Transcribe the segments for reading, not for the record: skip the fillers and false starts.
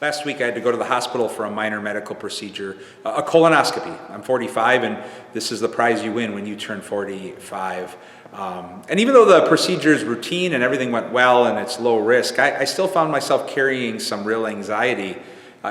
Last week I had to go to the hospital for a minor medical procedure, a colonoscopy. I'm 45, and this is the prize you win when you turn 45. And even though the procedure is routine and everything went well and it's low risk, I still found myself carrying some real anxiety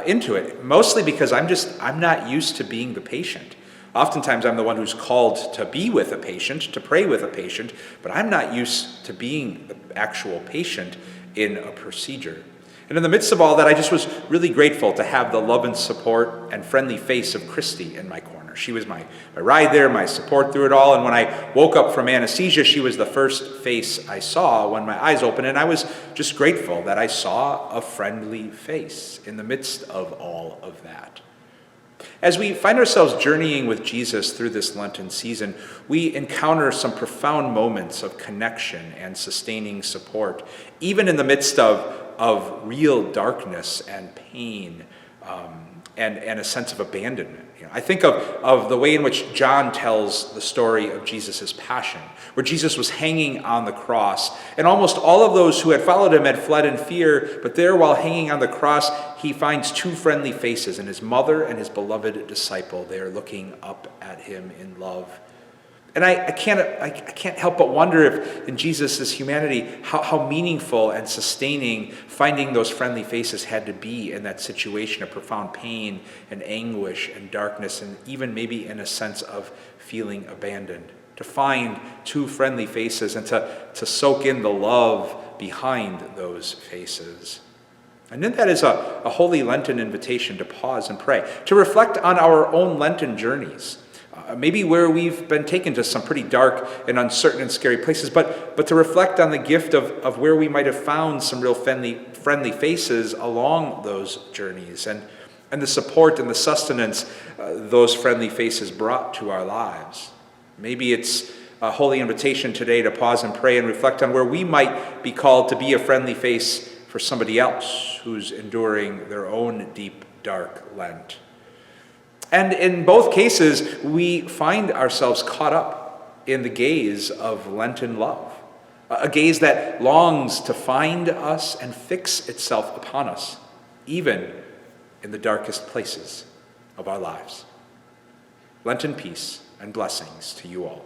into it, mostly because I'm not used to being the patient. Oftentimes I'm the one who's called to be with a patient, to pray with a patient, but I'm not used to being the actual patient in a procedure. And in the midst of all that, I just was really grateful to have the love and support and friendly face of Christy in my corner. She was my ride there, my support through it all. And when I woke up from anesthesia, she was the first face I saw when my eyes opened. And I was just grateful that I saw a friendly face in the midst of all of that. As we find ourselves journeying with Jesus through this Lenten season, we encounter some profound moments of connection and sustaining support, even in the midst of real darkness and pain and a sense of abandonment. I think of the way in which John tells the story of Jesus' passion, where Jesus was hanging on the cross, and almost all of those who had followed him had fled in fear, but there, while hanging on the cross, he finds two friendly faces, and his mother and his beloved disciple. They are looking up at him in love. And I can't help but wonder if in Jesus' humanity, how meaningful and sustaining finding those friendly faces had to be in that situation of profound pain and anguish and darkness, and even maybe in a sense of feeling abandoned. To find two friendly faces and to soak in the love behind those faces. And then that is a holy Lenten invitation to pause and pray, to reflect on our own Lenten journeys. Maybe where we've been taken to some pretty dark and uncertain and scary places, but to reflect on the gift of where we might have found some real friendly faces along those journeys, and the support and the sustenance those friendly faces brought to our lives. Maybe it's a holy invitation today to pause and pray and reflect on where we might be called to be a friendly face for somebody else who's enduring their own deep, dark Lent. And in both cases, we find ourselves caught up in the gaze of Lenten love, a gaze that longs to find us and fix itself upon us, even in the darkest places of our lives. Lenten peace and blessings to you all.